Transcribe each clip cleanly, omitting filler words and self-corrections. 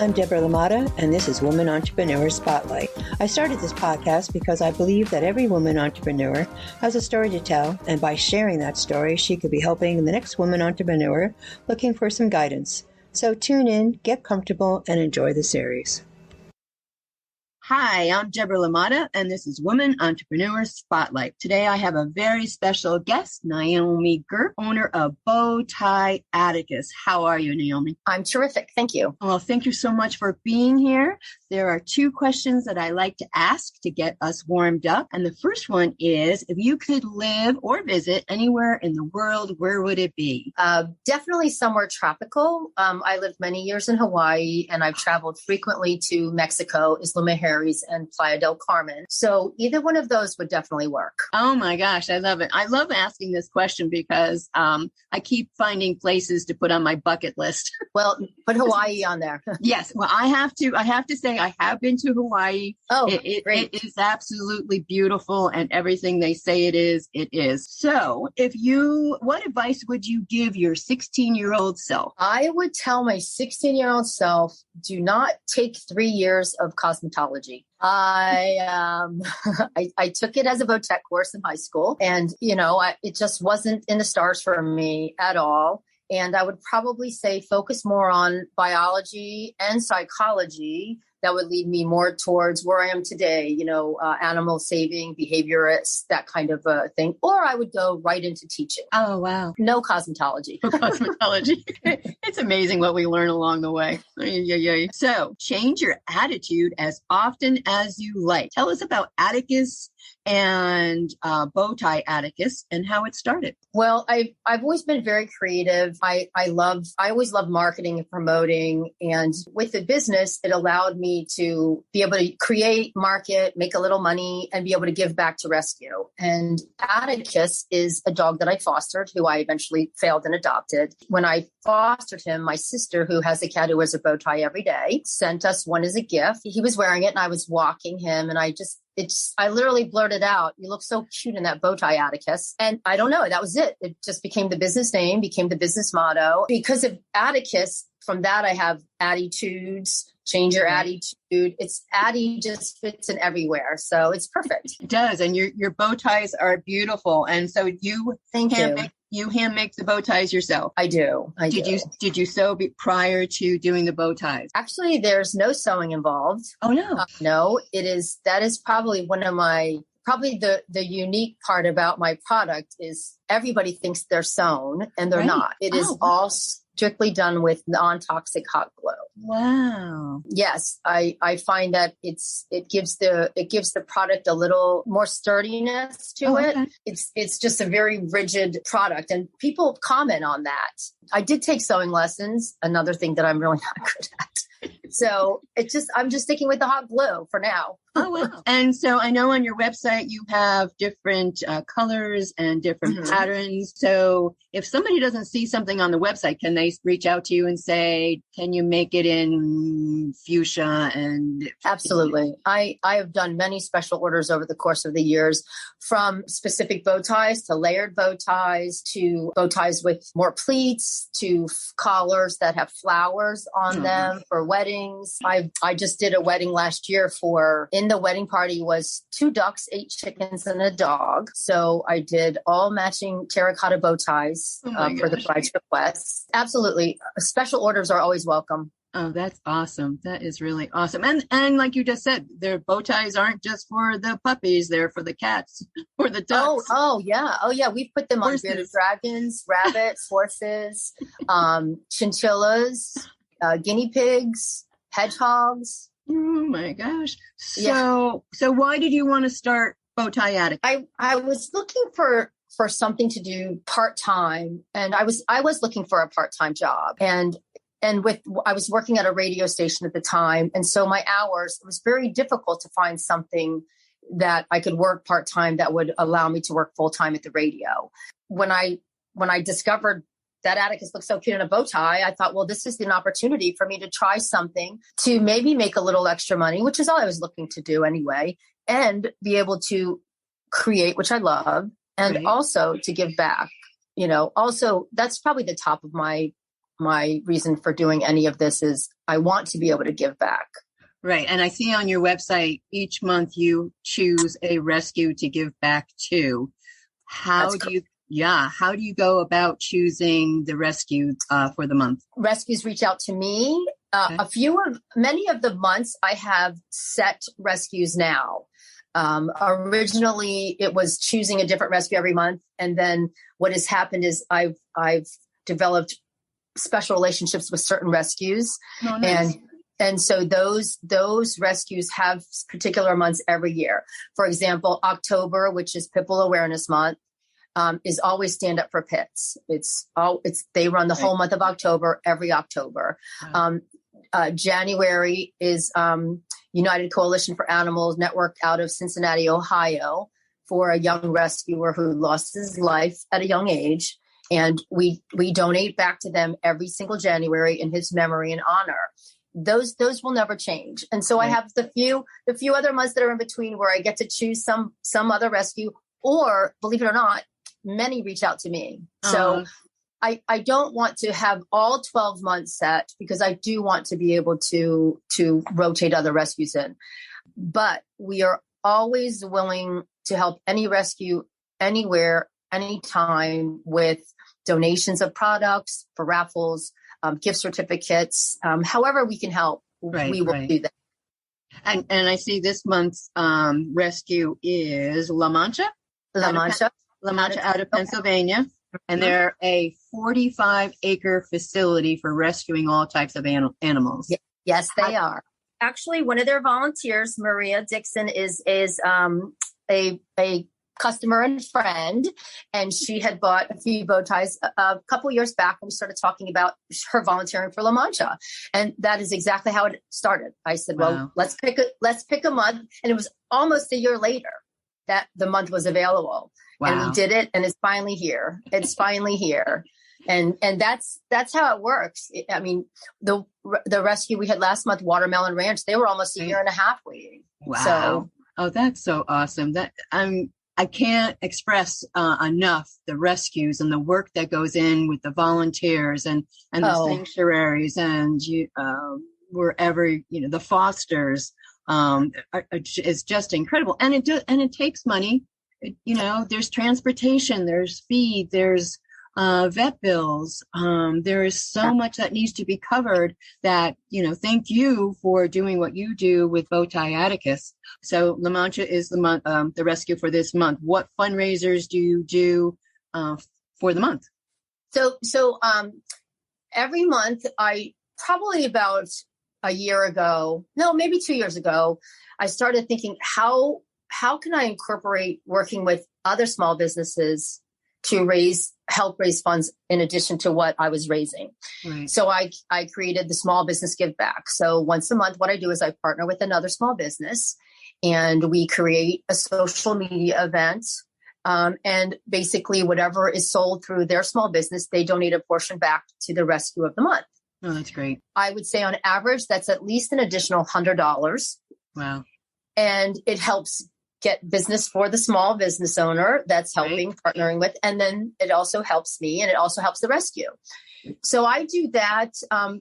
I'm Deborah Lamata, and this is Woman Entrepreneur Spotlight. I started this podcast because I believe that every woman entrepreneur has a story to tell, and by sharing that story, she could be helping the next woman entrepreneur looking for some guidance. So tune in, get comfortable, and enjoy the series. Hi, I'm Deborah Lamata, and this is Woman Entrepreneur Spotlight. Today I have a very special guest, Naomi Gerp, owner of Tie Atticus. How are you, Naomi? I'm terrific. Thank you. Well, thank you so much for being here. There are two questions that I like to ask to get us warmed up. And the first one is, if you could live or visit anywhere in the world, where would it be? Definitely somewhere tropical. I lived many years in Hawaii, and I've traveled frequently to Mexico, Isla Mujeres, and Playa del Carmen. So either one of those would definitely work. Oh my gosh, I love it. I love asking this question because I keep finding places to put on my bucket list. Well, put Hawaii on there. Yes. Well, I have to say I have been to Hawaii. Oh, It great. is absolutely beautiful, and everything they say it is, it is. So what advice would you give your 16-year-old self? I would tell my 16-year-old self, do not take 3 years of cosmetology. I took it as a vo-tech course in high school, and, it just wasn't in the stars for me at all. And I would probably say focus more on biology and psychology. That would lead me more towards where I am today, animal saving, behaviorist, that kind of thing. Or I would go right into teaching. Oh, wow. No cosmetology. No cosmetology. It's amazing what we learn along the way. So change your attitude as often as you like. Tell us about Atticus and Tie Atticus and how it started. Well, I've always been very creative. I always love marketing and promoting. And with the business, it allowed me to be able to create, market, make a little money, and be able to give back to rescue. And Atticus is a dog that I fostered, who I eventually failed and adopted. When I fostered him, my sister, who has a cat who wears a bow tie every day, sent us one as a gift. He was wearing it, and I was walking him, and I literally blurted out, "You look so cute in that bow tie, Atticus." And I don't know, that was it. It just became the business name, became the business motto. Because of Atticus, from that I have attitudes, change your attitude. It's Addie just fits in everywhere. So it's perfect. It does. And your bow ties are beautiful. And so you hand make the bow ties yourself. I do. Did you sew prior to doing the bow ties? Actually, there's no sewing involved. Oh, no. No, that is probably one of the unique part about my product is everybody thinks they're sewn, and they're not. It is all strictly done with non-toxic hot glue. Wow. Yes, I find that it gives the product a little more sturdiness to it. Okay. It's just a very rigid product, and people comment on that. I did take sewing lessons, another thing that I'm really not good at. So I'm just sticking with the hot glue for now. Oh, wow. And so I know on your website, you have different colors and different patterns. So if somebody doesn't see something on the website, can they reach out to you and say, can you make it in fuchsia? And absolutely. I have done many special orders over the course of the years, from specific bow ties to layered bow ties to bow ties with more pleats to collars that have flowers on them for weddings. I just did a wedding last year in the wedding party was 2 ducks, 8 chickens, and a dog. So I did all matching terracotta bow ties for the bride's requests. Absolutely. Special orders are always welcome. Oh, that's awesome. That is really awesome. And like you just said, their bow ties aren't just for the puppies. They're for the cats or the ducks. Oh, yeah. We've put them on bearded dragons, rabbits, horses, chinchillas, guinea pigs, hedgehogs. Oh my gosh. So why did you want to start Tie Atticus? I was looking for something to do part-time, and I was looking for a part-time job, and I was working at a radio station at the time. And so my hours, it was very difficult to find something that I could work part-time that would allow me to work full-time at the radio. When I discovered that Atticus looked so cute in a bow tie, I thought, well, this is an opportunity for me to try something to maybe make a little extra money, which is all I was looking to do anyway, and be able to create, which I love, and also to give back. Also, that's probably the top of my my reason for doing any of this is I want to be able to give back. Right. And I see on your website, each month you choose a rescue to give back to. How do you go about choosing the rescue for the month? Rescues reach out to me. Okay. Many of the months I have set rescues now. Originally, it was choosing a different rescue every month. And then what has happened is I've developed special relationships with certain rescues. Oh, nice. And so those rescues have particular months every year. For example, October, which is Pitbull Awareness Month, is always Stand Up for Pits. They run the whole month of October, every October. Wow. January is United Coalition for Animals Network out of Cincinnati, Ohio, for a young rescuer who lost his life at a young age. And we donate back to them every single January in his memory and honor. Those will never change. And so I have the few other months that are in between where I get to choose some other rescue, or believe it or not, many reach out to me. So I don't want to have all 12 months set because I do want to be able to rotate other rescues in. But we are always willing to help any rescue anywhere, anytime, with donations of products, for raffles, gift certificates, however we can help, we will do that. And I see this month's rescue is La Mancha out of Pennsylvania. And they're a 45-acre facility for rescuing all types of animals. Yes, they are. Actually, one of their volunteers, Maria Dixon, is a customer and friend, and she had bought a few bow ties a couple years back when we started talking about her volunteering for La Mancha, and that is exactly how it started. I said, "Well, let's pick a month," and it was almost a year later that the month was available. Wow. And we did it, and it's finally here. It's finally here. And that's how it works. I mean, the rescue we had last month, Watermelon Ranch, they were almost a year and a half waiting. Wow. Oh, that's so awesome. I can't express enough the rescues and the work that goes in with the volunteers and the sanctuaries and wherever, the fosters is just incredible. And it takes money. There's transportation, there's feed, there's vet bills. There is so much that needs to be covered that, thank you for doing what you do with Tie Atticus. So La Mancha is the rescue for this month. What fundraisers do you do for the month? So every month, probably about a year ago, no, maybe 2 years ago, I started thinking, how can I incorporate working with other small businesses to help raise funds in addition to what I was raising? Right. So I created the Small Business Give Back. So once a month, what I do is I partner with another small business and we create a social media event. And basically whatever is sold through their small business, they donate a portion back to the rescue of the month. Oh, that's great. I would say on average, that's at least an additional $100. Wow. And it helps get business for the small business owner that's helping, partnering with, and then it also helps me and it also helps the rescue. So I do that.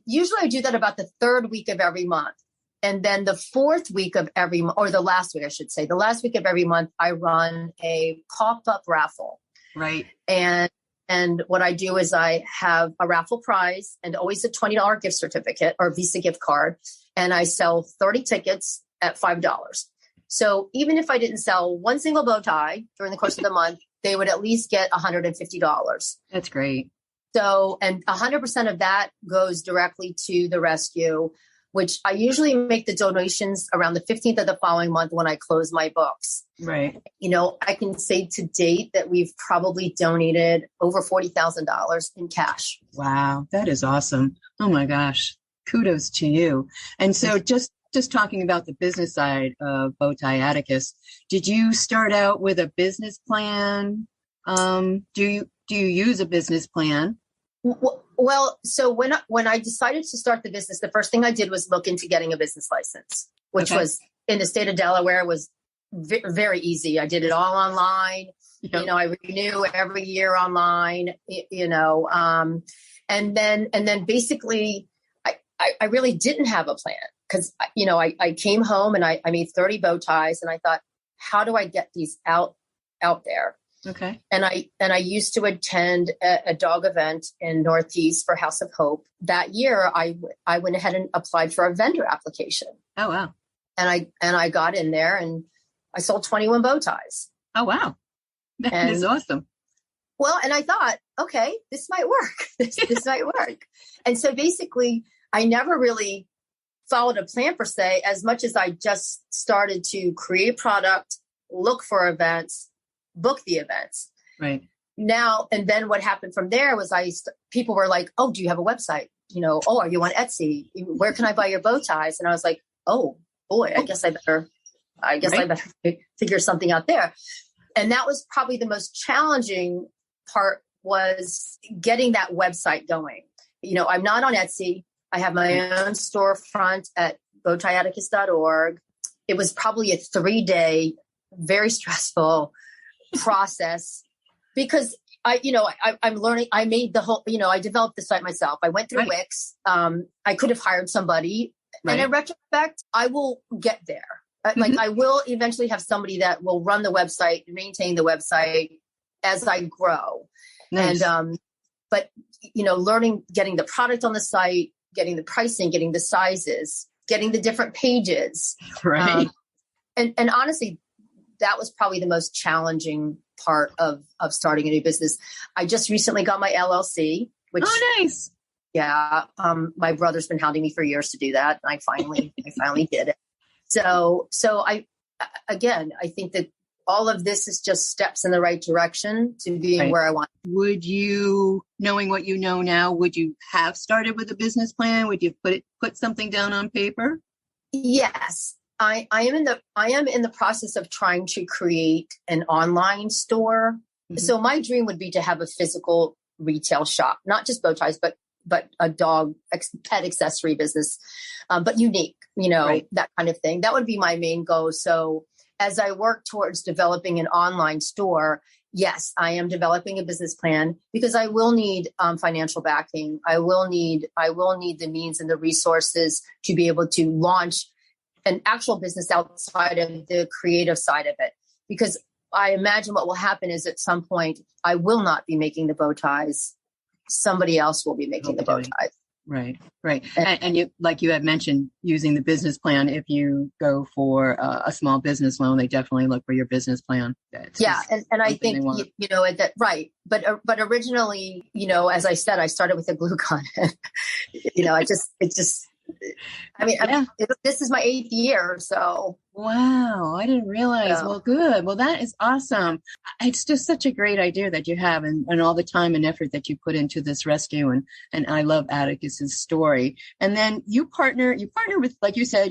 Usually I do that about the third week of every month. And then the fourth week of every month, or the last week, I should say, the last week of every month, I run a pop-up raffle. Right. And what I do is I have a raffle prize and always a $20 gift certificate or Visa gift card. And I sell 30 tickets at $5. So even if I didn't sell one single bow tie during the course of the month, they would at least get $150. That's great. So, and 100% of that goes directly to the rescue, which I usually make the donations around the 15th of the following month when I close my books. Right. I can say to date that we've probably donated over $40,000 in cash. Wow. That is awesome. Oh my gosh. Kudos to you. And so just talking about the business side of Tie Atticus, did you start out with a business plan? Do you use a business plan? Well, so when I decided to start the business, the first thing I did was look into getting a business license, which was in the state of Delaware was very easy. I did it all online. You know, I renew every year online, and then basically I really didn't have a plan because, I came home and I made 30 bow ties and I thought, how do I get these out there? Okay. And I used to attend a dog event in Northeast for House of Hope. That year, I went ahead and applied for a vendor application. Oh, wow. And I got in there and I sold 21 bow ties. Oh, wow. That is awesome. Well, and I thought, okay, this might work. This might work. And so basically, I never really followed a plan per se, as much as I just started to create product, look for events, book the events. Right. Now, and then what happened from there was people were like, oh, do you have a website? Oh, are you on Etsy? Where can I buy your bow ties? And I was like, oh boy, I guess I better figure something out there. And that was probably the most challenging part, was getting that website going. I'm not on Etsy. I have my own storefront at bowtieatticus.org. It was probably a 3-day, very stressful process because I'm learning. I made the whole, I developed the site myself. I went through Wix. I could have hired somebody. Right. And in retrospect, I will get there. Like I will eventually have somebody that will run the website, maintain the website as I grow. Nice. And, but learning, getting the product on the site, getting the pricing, getting the sizes, getting the different pages. Right. And honestly, that was probably the most challenging part of starting a new business. I just recently got my LLC, which, oh, nice. Yeah. My brother's been hounding me for years to do that. And I finally did it. So I think that all of this is just steps in the right direction to being where I want. Would you, knowing what you know now, would you have started with a business plan? Would you put something down on paper? Yes. I am in the process of trying to create an online store. Mm-hmm. So my dream would be to have a physical retail shop, not just bow ties, but a dog pet accessory business, but unique, that kind of thing. That would be my main goal. So as I work towards developing an online store, yes, I am developing a business plan because I will need financial backing. I will need the means and the resources to be able to launch an actual business outside of the creative side of it. Because I imagine what will happen is at some point, I will not be making the bow ties. Somebody else will be making the bow ties. Right. And you, like you had mentioned, using the business plan, if you go for a small business loan, they definitely look for your business plan. And I think, that, right. But originally, as I said, I started with a glue gun. This is my 8th year. So. Wow. I didn't realize. Well, good. Well, that is awesome. It's just such a great idea that you have and all the time and effort that you put into this rescue. And I love Atticus's story. And then you partner with, like you said,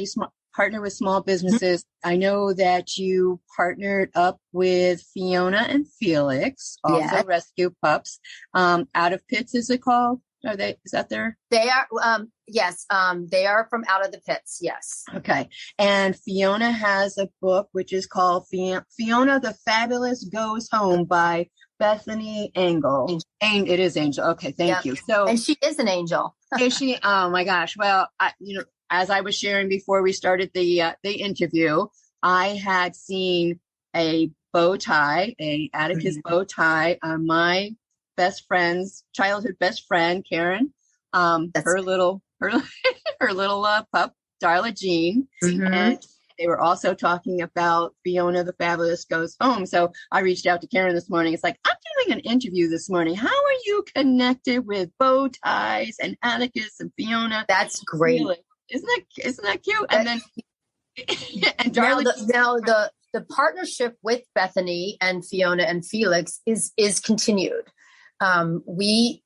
partner with small businesses. Mm-hmm. I know that you partnered up with Fiona and Felix, also rescue pups. Out of Pits, is it called? Is that their? They are, yes. They are from Out of the Pits. Yes. Okay. And Fiona has a book, which is called Fiona the Fabulous Goes Home by Bethany Engel. It is Angel. Okay. Thank you. So, and she is an angel. Is she? Oh my gosh. Well, as I was sharing before we started the interview, I had seen a bow tie, a Atticus bow tie on my childhood best friend, Karen, her little pup, Darla Jean. Mm-hmm. And they were also talking about Fiona the Fabulous Goes Home. So I reached out to Karen this morning. It's like, I'm doing an interview this morning. How are you connected with bow ties and Atticus and Fiona? That's great. Isn't that cute? And then and Darla now the partnership with Bethany and Fiona and Felix is continued. We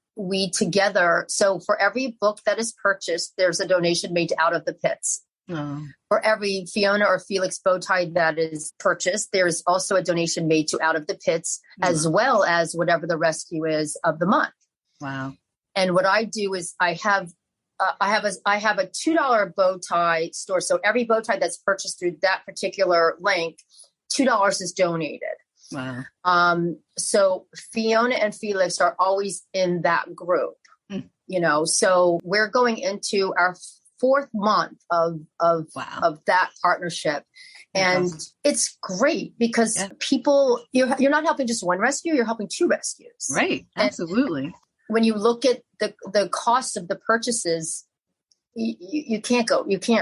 together, so for every book that is purchased, there's a donation made to Out of the Pits. Oh. For every Fiona or Felix bow tie that is purchased, there's also a donation made to Out of the Pits, as well as whatever the rescue is of the month. Wow. And what I do is I have a $2 bow tie store. So every bow tie that's purchased through that particular link, $2 is donated. Wow. So Fiona and Felix are always in that group, so we're going into our 4th month of that partnership. And it's great because people, you're not helping just one rescue, you're helping 2 rescues. Right. Absolutely. And when you look at the cost of the purchases, you can't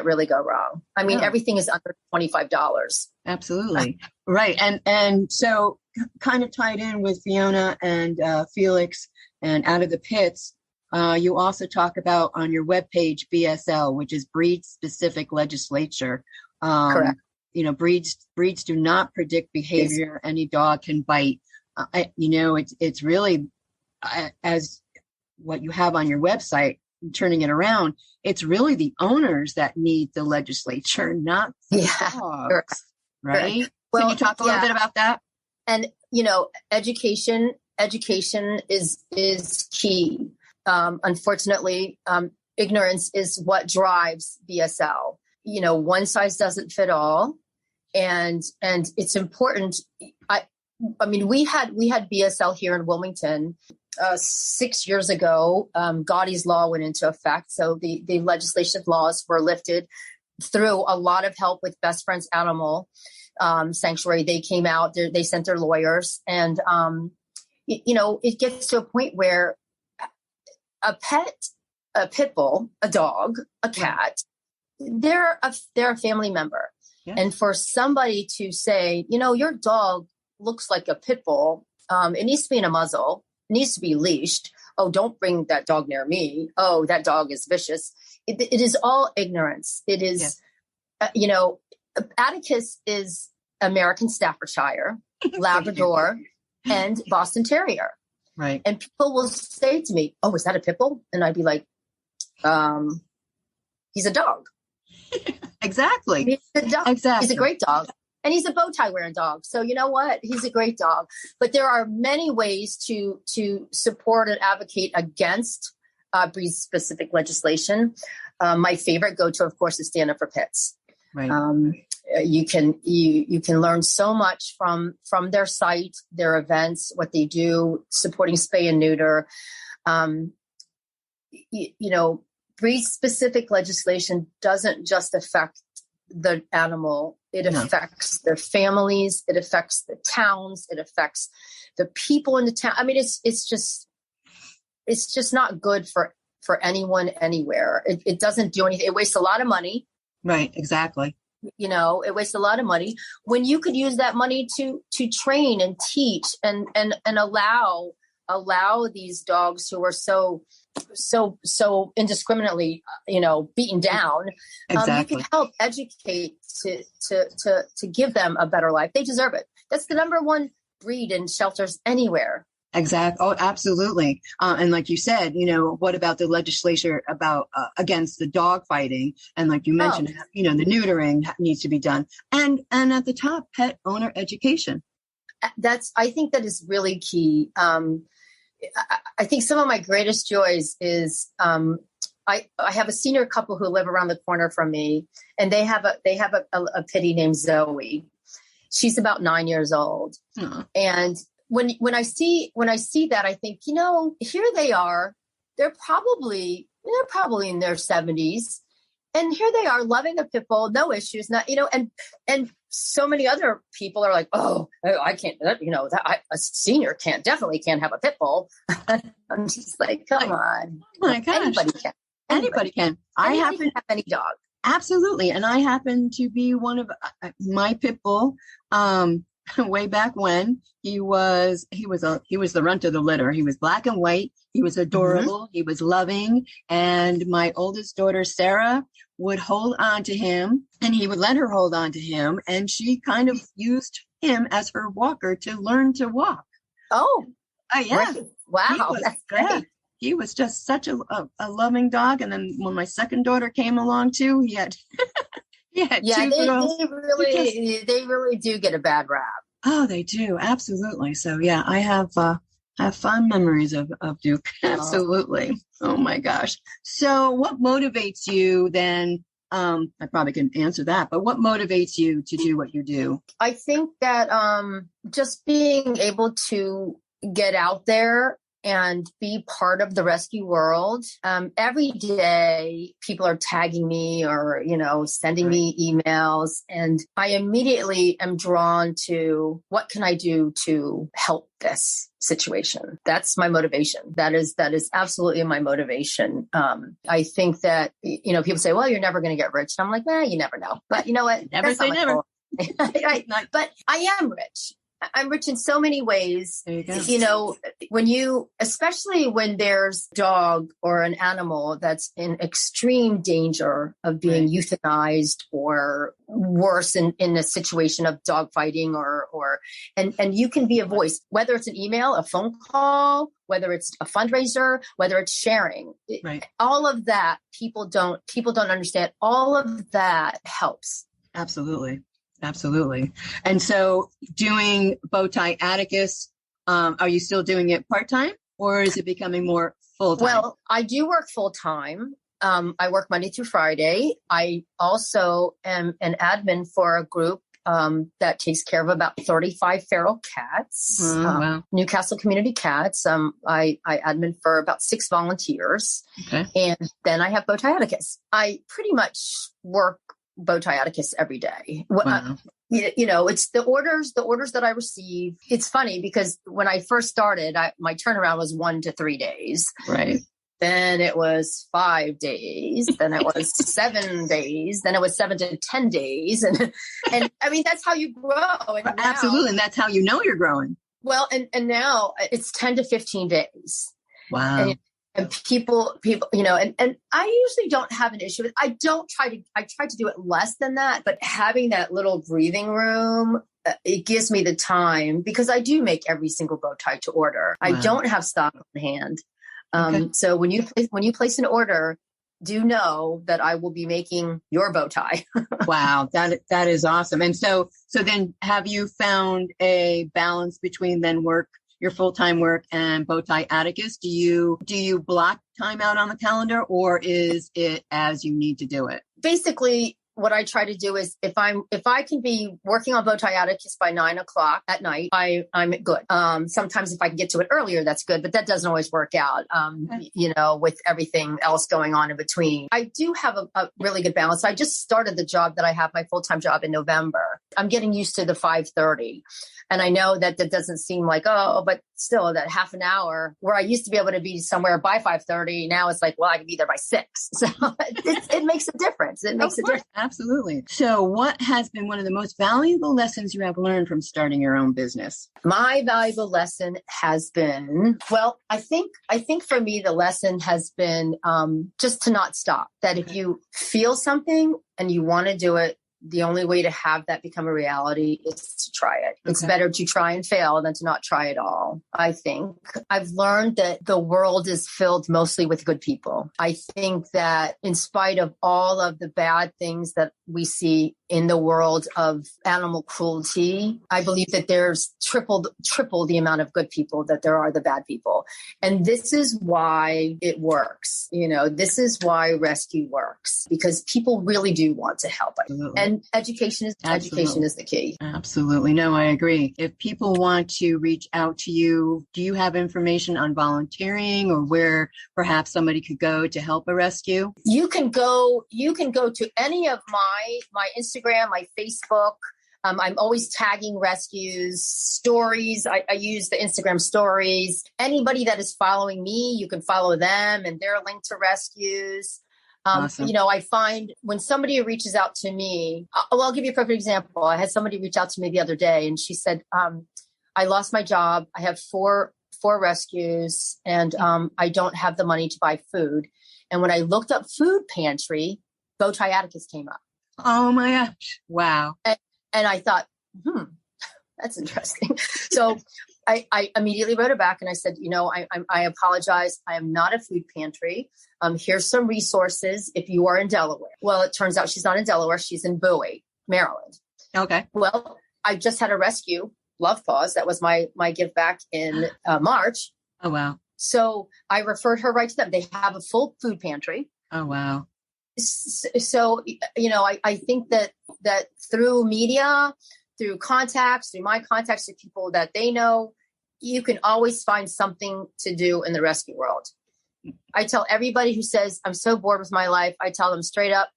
really go wrong. I mean, everything is under $25. Absolutely. Right. And so kind of tied in with Fiona and Felix and Out of the Pits, you also talk about on your webpage, BSL, which is breed specific legislature. Correct. Breeds do not predict behavior. Any dog can bite. It's really as what you have on your website, turning it around. It's really the owners that need the legislature, not the dogs, correct. right? Correct. Well, can you talk a little bit about that? And education is key. Unfortunately, ignorance is what drives BSL. One size doesn't fit all. And it's important. I mean, we had BSL here in Wilmington 6 years ago. Gotti's Law went into effect. So the legislative laws were lifted through a lot of help with Best Friends Animal Sanctuary. They came out, they sent their lawyers, and it gets to a point where a pit bull, a dog, a cat, they're a family member. Yeah. And for somebody to say, your dog looks like a pit bull, it needs to be in a muzzle, it needs to be leashed. Oh, don't bring that dog near me. Oh, that dog is vicious. It is all ignorance. It is, Atticus is American Staffordshire, Labrador, and Boston Terrier. Right. And people will say to me, oh, is that a pit bull? And I'd be like, he's a dog. Exactly. He's a dog. Exactly. He's a great dog. And he's a bow tie wearing dog. So you know what? He's a great dog. But there are many ways to support and advocate against breed specific legislation. My favorite go-to, of course, is Stand Up for Pits. Right. You can learn so much from their site, their events, what they do, supporting spay and neuter. Breed specific legislation doesn't just affect the animal. It affects their families. It affects the towns. It affects the people in the town. I mean, it's just not good for anyone anywhere. It doesn't do anything. It wastes a lot of money. Right. Exactly. It wastes a lot of money when you could use that money to train and teach and allow these dogs who are so indiscriminately, beaten down. Exactly. You can help educate to give them a better life. They deserve it. That's the number one breed in shelters anywhere. Exactly. Oh, absolutely. And like you said, what about the legislature about against the dog fighting? And like you mentioned, the neutering needs to be done. And at the top, pet owner education. I think that is really key. I think some of my greatest joys is I have a senior couple who live around the corner from me, and they have a pitty named Zoe. She's about 9 years old. Aww. And when I see that, I think, here they are. They're probably in their 70s, and here they are loving a pit bull, no issues, not and so many other people are like, oh, I can't, a senior definitely can't have a pit bull. I'm just like, come on. Oh my gosh. Anybody can. Anybody can. I happen to have any dog. Absolutely. And I happen to be one of my pit bull. Way back when he was the runt of the litter. He was black and white. He was adorable. Mm-hmm. He was loving. And my oldest daughter, Sarah, would hold on to him, and he would let her hold on to him. And she kind of used him as her walker to learn to walk. Oh, yeah. Great. Wow. That's great. Yeah, he was just such a loving dog. And then when my second daughter came along too, he had two girls. They really do get a bad rap. Oh, they do. Absolutely. So yeah, I have fond memories of Duke. Absolutely. Oh my gosh. So what motivates you then I probably can answer that, but what motivates you to do what you do? I think that just being able to get out there and be part of the rescue world. Every day people are tagging me or, sending me emails, and I immediately am drawn to what can I do to help this situation. That's my motivation. That is absolutely my motivation. I think that, people say, well, you're never going to get rich. And I'm like, you never know. But you know what? Never say never. Right. But I am rich. I'm rich in so many ways. There you go. Especially when there's a dog or an animal that's in extreme danger of being euthanized or worse in a situation of dog fighting and you can be a voice, whether it's an email, a phone call, whether it's a fundraiser, whether it's sharing, all of that, people don't understand. All of that helps. Absolutely. And so doing Tie Atticus, are you still doing it part-time or is it becoming more full-time? Well, I do work full-time. I work Monday through Friday. I also am an admin for a group that takes care of about 35 feral cats, wow. Newcastle Community Cats. I admin for about 6 volunteers. Okay. And then I have Tie Atticus. I pretty much work Tie Atticus every day. Wow. It's the orders that I receive. It's funny because when I first started, my turnaround was 1 to 3 days. Right. Then it was 5 days. Then it was 7 days. Then it was 7 to 10 days. And I mean, that's how you grow. And absolutely. And that's how you know you're growing. Well, and now it's 10 to 15 days. Wow. And people, and I usually don't have an issue with it. I try to do it less than that, but having that little breathing room, it gives me the time because I do make every single bow tie to order. Wow. I don't have stock on hand. Okay. So when you place an order, do know that I will be making your bow tie. Wow. That is awesome. And so then have you found a balance between your full-time work and Tie Atticus? Do you block time out on the calendar or is it as you need to do it? Basically, what I try to do is if I can be working on Tie Atticus by 9:00 at night, I'm good. Sometimes if I can get to it earlier, that's good, but that doesn't always work out. With everything else going on in between, I do have a really good balance. I just started the job that I have, my full-time job, in November. I'm getting used to the 5:30. And I know that doesn't seem like, but still that half an hour where I used to be able to be somewhere by 5:30. Now it's like, well, I can be there by 6. So it makes a difference. It makes a difference. Absolutely. So what has been one of the most valuable lessons you have learned from starting your own business? My valuable lesson has been, I think for me, the lesson has been just to not stop. That if you feel something and you want to do it, the only way to have that become a reality is to try it. Okay. It's better to try and fail than to not try at all. I think I've learned that the world is filled mostly with good people. I think that in spite of all of the bad things that we see in the world of animal cruelty, I believe that there's triple the amount of good people that there are the bad people. And this is why it works. This is why rescue works, because people really do want to help. Absolutely. And education is the key. Absolutely. No, I agree. If people want to reach out to you, do you have information on volunteering or where perhaps somebody could go to help a rescue? You can go to any of my Instagram, my Facebook. I'm always tagging rescues, stories. I use the Instagram stories. Anybody that is following me, you can follow them and they're linked to rescues. Awesome. I find when somebody reaches out to me, I'll give you a perfect example. I had somebody reach out to me the other day and she said, I lost my job. I have four rescues and I don't have the money to buy food. And when I looked up food pantry, Tie Atticus came up. Oh my gosh. Wow. And I thought, that's interesting. So I immediately wrote it back and I said, I apologize. I am not a food pantry. Here's some resources if you are in Delaware. Well, it turns out she's not in Delaware. She's in Bowie, Maryland. Okay. Well, I just had a rescue, Love Paws. That was my give back in March. Oh, wow. So I referred her right to them. They have a full food pantry. Oh, wow. So, I think that through media, through contacts, through my contacts with people that they know, you can always find something to do in the rescue world. I tell everybody who says, I'm so bored with my life, I tell them straight up,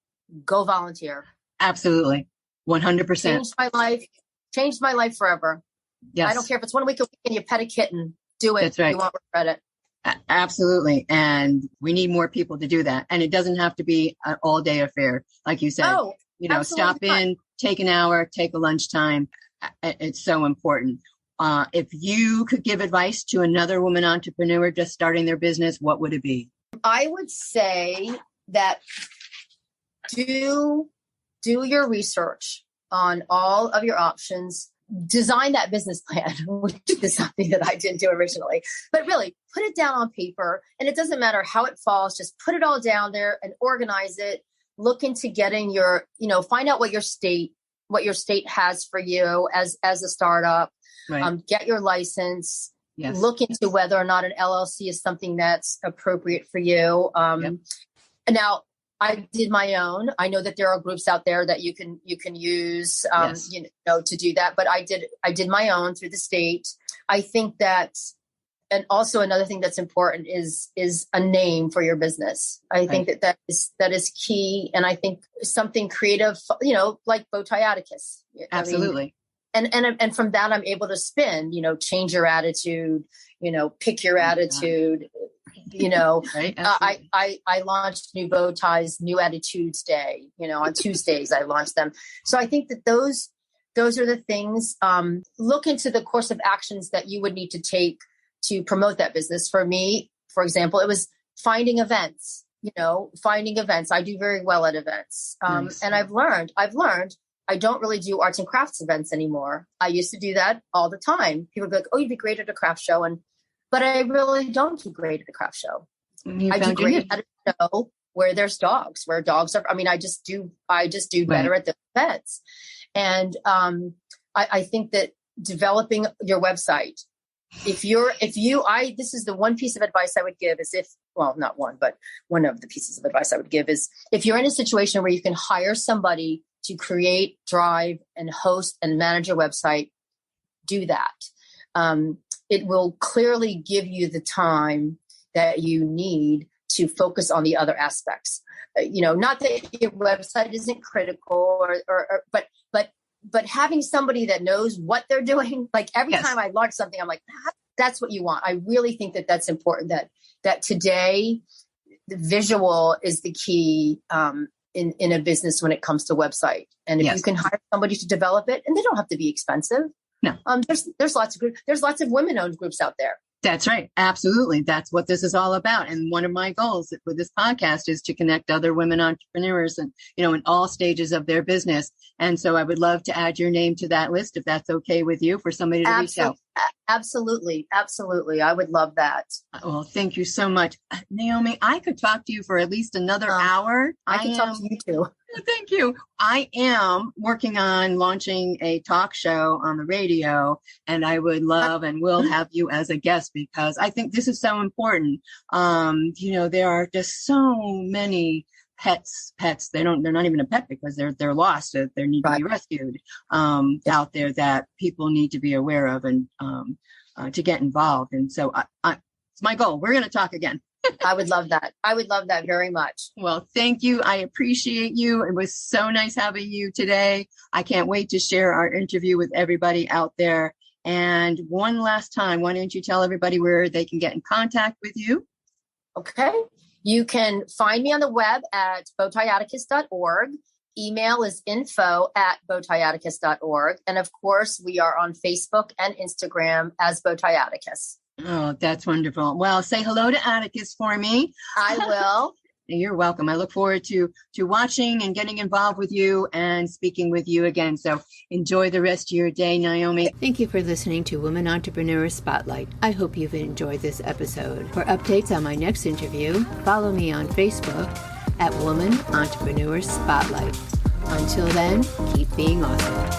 go volunteer. Absolutely. 100%. Changed my life forever. Yes. I don't care if it's 1 week a week and you pet a kitten. Do it. That's right. You won't regret it. Absolutely. And we need more people to do that. And it doesn't have to be an all day affair. Like you said, stop in, take an hour, take a lunchtime. It's so important. If you could give advice to another woman entrepreneur just starting their business, what would it be? I would say that do your research on all of your options. Design that business plan, which is something that I didn't do originally. But really, put it down on paper. And it doesn't matter how it falls. Just put it all down there and organize it. Look into getting your, find out what your state has for you as a startup. Right. Get your license. Yes. Look into whether or not an LLC is something that's appropriate for you. Yep. Now, I did my own. I know that there are groups out there that you can use, yes. To do that. But I did my own through the state. I think that, and also another thing that's important is a name for your business. I think that is key. And I think something creative, like Tie Atticus. Absolutely. And from that, I'm able to spin, change your attitude, pick your attitude, Right? I launched New Bow Ties, New Attitudes Day, on Tuesdays, I launched them. So I think that those are the things, look into the course of actions that you would need to take to promote that business. For me, for example, it was finding events, I do very well at events. Nice. And I've learned I don't really do arts and crafts events anymore. I used to do that all the time. People would be like, oh, you'd be great at a craft show. But I really don't do great at a craft show. I do great at a show where there's dogs, where dogs are, I just do better at the events. And I think that developing your website, this is the one piece of advice I would give is not one, but one of the pieces of advice I would give is if you're in a situation where you can hire somebody to create, drive, and host and manage your website, do that. It will clearly give you the time that you need to focus on the other aspects. Not that your website isn't critical, but having somebody that knows what they're doing. Like every yes. time I launch something, I'm like, that's what you want. I really think that that's important. That today, the visual is the key in a business when it comes to website. And if yes. you can hire somebody to develop it, and they don't have to be expensive. No, there's lots of groups. There's lots of women-owned groups out there. That's right. Absolutely. That's what this is all about. And one of my goals with this podcast is to connect other women entrepreneurs and, in all stages of their business. And so I would love to add your name to that list if that's okay with you for somebody to reach out. Absolutely. Absolutely. I would love that. Well, thank you so much. Naomi, I could talk to you for at least another hour. I could talk to you too. Thank you. I am working on launching a talk show on the radio, and I would love and will have you as a guest because I think this is so important. There are just so many pets. They're not even a pet because they're lost. They need to be rescued out there that people need to be aware of and to get involved. And so it's my goal. We're going to talk again. I would love that. I would love that very much. Well, thank you. I appreciate you. It was so nice having you today. I can't wait to share our interview with everybody out there. And one last time, why don't you tell everybody where they can get in contact with you? Okay. You can find me on the web at bowtieatticus.org. Email is info@bowtieatticus.org. And of course, we are on Facebook and Instagram as Tie Atticus. Oh, that's wonderful. Well, say hello to Atticus for me. I will. You're welcome. I look forward to watching and getting involved with you and speaking with you again. So enjoy the rest of your day, Naomi. Thank you for listening to Woman Entrepreneur Spotlight. I hope you've enjoyed this episode. For updates on my next interview, follow me on Facebook at Woman Entrepreneur Spotlight. Until then, keep being awesome.